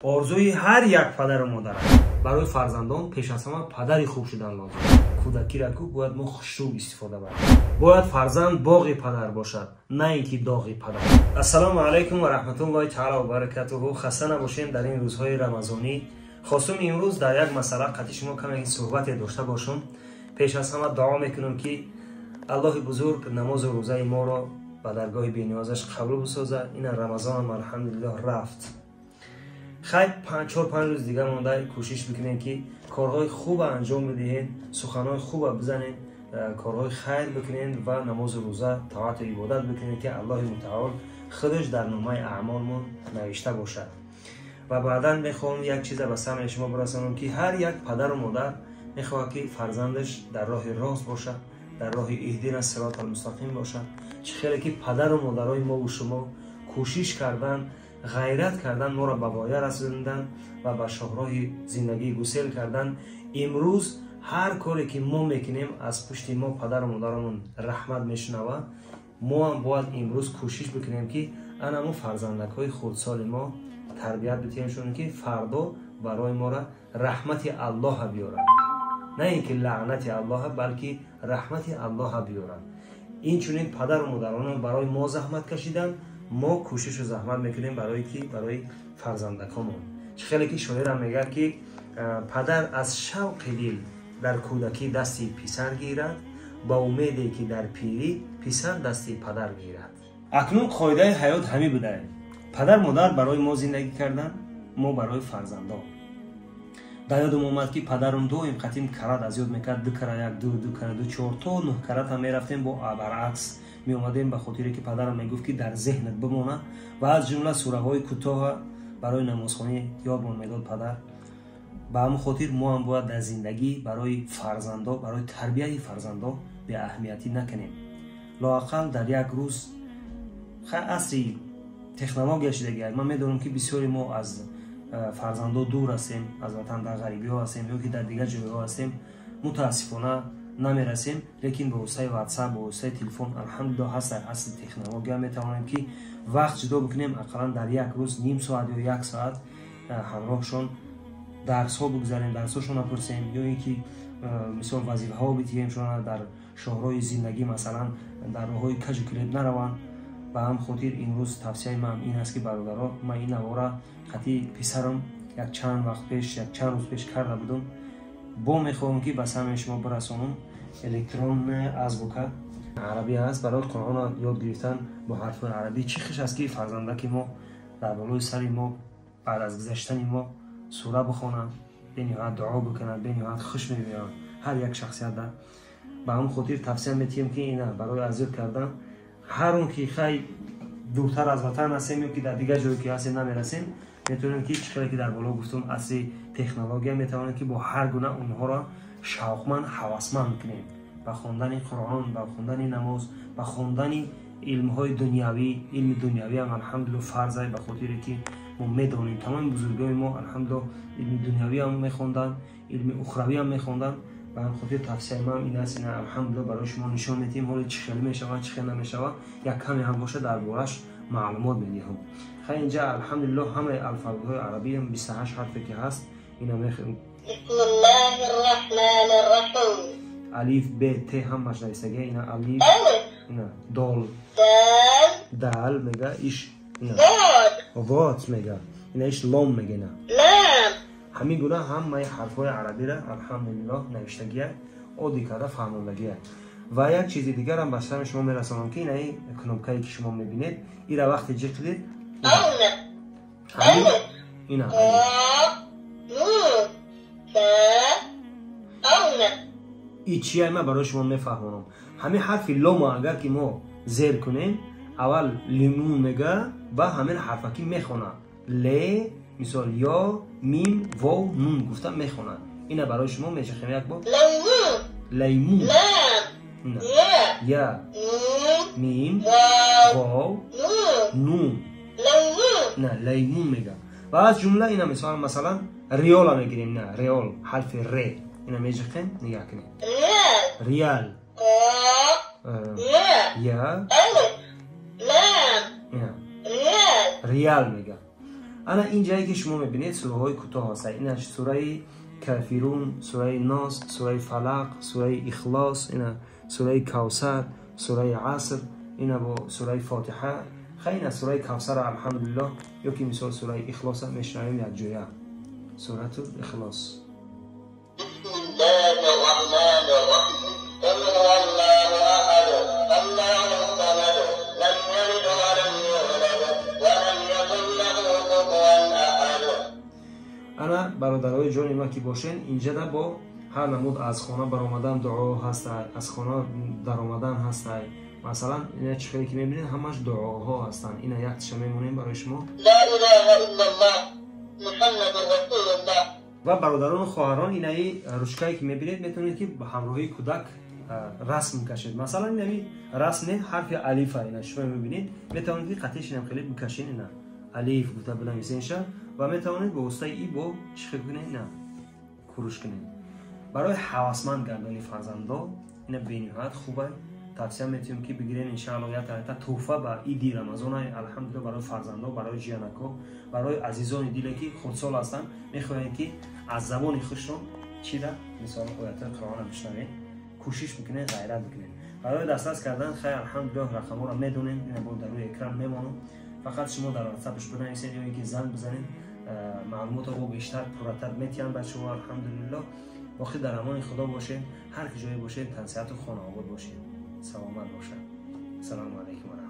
орзуи ҳар як падару модар барои фарзандон пеш аз ҳама падари хуб шудан лозим. кӯдакиро ку бояд мо хушрӯ истифода барем. бояд фарзанд боғи падар бошад, на ин ки доғи падар. ассалому алайкум ва раҳматуллоҳи таъала ва баракатуҳу. хаста набошем дар ин рӯзҳои рамазонӣ. хостум имрӯз дар як масъала қати шумо каме суҳбате дошта бошам. пеш аз ҳама дуо мекунам ки аллоҳи бузург намозу рӯзаи моро ба даргоҳи бениёзаш қабул бисозад. ина рамазонам алҳамдулиллоҳ рафт. خیلی 4-5 روز دیگه مونده کوشش بکنین که کارهای خوب انجام بدهین، سخنهای خوب بزنین، کارهای خیر بکنین و نماز و روزه طاعت و عبادت بکنین که الله متعال خودش در نامه اعمالمون نوشته باشد. و بعدا میخوام یک چیز به سمع شما برسانم که هر یک پدر و مادر میخواد که فرزندش در راه راست باشد، در راه اهدینا الصراط المستقیم باشد. چه خیلی که پدر و مادرای ما و شما کوشش کردن، غیرت کردن، ما را به پایه رسوندن و به شاهراه زندگی گسیل کردن. امروز هر کاری که ما میکنیم از پشت ما پدر و مادرمون رحمت میشنوه. ما هم باید امروز کوشش بکنیم که انمو فرزندکای خردسال ما تربیت بدهیمشون که فردا برای ما را رحمت الله بیارن، نه اینکه لعنت الله، بلکه رحمت الله بیارن. این چنین پدر و مادران برای ما زحمت کشیدن، ما کوشش و زحمت میکنیم برای فرزندکامون. خیلی که شاعر هم میگه که پدر از شوق دل در کودکی دستی پسر گیرد، با امیدی که در پیری پسر دستی پدر گیرد. اکنون قاعده حیات همین بوده. پدر مادر برای ما زندگی کردن، ما برای فرزندان. در یادم اومد که پدرم دویم قدیم کرد از یاد میکرد، 2 کرد 1 2 کرد 2 4 تا 9 کرد هم میرفتیم با برعکس می اومدیم، به خاطری که پدرم میگفت که در ذهنت بمونه و از جمله سوره های کوتاه برای نمازخوانی یادمون میداد پدر. به همون خاطر ما هم باید در زندگی برای فرزندا، برای تربیت فرزندا به اهمیتی نکنیم. لااقل در یک روز خیلی عصری تکنولوژی شده. من میدونم که بسیاری ما از فرزندا دور هستیم، از وطن در غریبی ها هستیم یا که در دیگر جایها هستیم، متاسفانه نمیرسیم. لیکن با وسیله واتساپ و وسیله تلفن الحمدلله هست تکنولوژی میتوانیم که وقت جدا بکنیم. اقلا در یک روز نیم ساعت یا 1 ساعت همراهشون درس ها بگذاریم، درس هاشون بپرسیم یا اینکه مثلا وظیفه ها بدهیم شون در شهرهای زندگی، مثلا در راههای کج و کلید نروند. و هم خاطر امروز توصیه من این است که برادرها، من این نواره خطی پسرم یک چند وقت پیش، یک چند روز پیش کرده بودم، با میخوام که به سمع شما برسانم. الکترون ازبوکه عربی هست، برای قرآن یاد گرفتن با حرف عربی. چی خوش است که فرزندک ما در بالای سر ما بعد از گذشتن ما سوره بخونن، بنیاد دعا بکنن، بنیاد خوش میبینن هر یک شخصیت در. به همون خاطر توصیه میتیم که اینا برای اذیت کردن هر اون که خیلی دورتر از وطن هستیم یا که در دیگر جایی که هستیم نمیرسیم، میتونیم که چیزی که در بالا گفتم اصلی تکنولوژی میتوانیم که با هر گونه اونها را شوقمند، هوسمند کنیم به خواندن قرآن، به خواندن نماز، به خواندن علم‌های دنیوی. علم دنیوی هم الحمدلله فرض است، به خاطری که ما میدونیم تمام بزرگان ما الحمدلله علم دنیوی هم میخوندن، علم اخروی هم میخوندن. و هم خاطر توصیه من این است، اینا الحمدلله برای شما نشان میدیم حالا چه خیلی میشود چه خیلی نمیشود، یک کمی هم باشه دربارش معلومات میدیم. خیلی اینجا الحمدلله همه الفبای عربی هم 28 حرفی که هست اینا میخونیم. بسم الله الرحمن الرحیم. الف ب ت هم باش نویسته. اینا الف، اینا دال، دال میگه ایش، اینا وات میگه، اینا ایش لام میگه، نه لام. همین گونه همه حرفای عربی را الحمدلله نوشتگیه، عادی کرده فهموندگیه. و یک چیز دیگر هم به سمع شما میرسانم که این کنومکایی که شما میبینید این را وقتی جه کلید اینا این چیه من برای شما میفهمونم. همین حرف لام اگر که ما زیر کنیم اول لیمون میگه و همین حرفا که میخونه ل، مثال یا، میم، واو، نون گفتم میخونن. اینا برای شما میچخیم یک بار لیمون، لیمون، یا، میم، واو، نون، نه لیمون میگه. و از جمله اینا مثلا ریال میگیریم، نه ریال حرف ر، اینا میچخیم نگاه کنیم ریال، یا، ریال میگه. انا این جایی که شما میبینید سوره های کوتاه هست. این سوره کافرون، سوره ناس، سوره فلق، سوره اخلاص، این سوره کوثر، سوره عصر، این با سوره فاتحه. خیلی سوره کوثر الحمدلله یا که مثال سوره اخلاص میشنویم یک جویا سوره اخلاص. انا برادرای جان ما که باشین اینجا دا با هر نمود از خانه برآمدن دعا هست، از خانه در آمدن هست. مثلا اینا چیزی که میبینید همش دعاها هستن. اینا یک تشه میمونیم برای شما لا اله الا الله محمد رسول الله. و برادران و خواهران اینایی روشکایی که میبینید میتونید که به همراهی کودک رسم کشید. مثلا این رسم حرف الف اینا شما میبینید میتونید که قطعش هم خیلی بکشین. اینا الف گفته بنویسین شه و میتونید به واسطه ای با چخ کنین اینا کروش کنین. برای حواسمند گردانی فرزندا اینا بنهایت خوبه. توصیه میتونم که بگیرین ان شاء الله یا تا تحفه به عید رمضان الحمدلله برای فرزندا، برای جیانکا، برای عزیزان دیلی که خودسال هستن. میخواین که از زبان خودشون چی ده مثلا آیات قرآن بشنوین، کوشش بکنین، غیرت بکنین. برای دسترس کردن خیر الحمدلله رقم رو میدونین، اینا با در روی اکران میمونن. فقط شما در واتساپش بنویسین یا اینکه زنگ بزنین، معلومات رو بیشتر پرتر میتونن بر شما الحمدلله. وقتی در امان خدا باشین، هر جایی باشین تنسیت و خانه آباد باشین، سلامت باشین. السلام علیکم.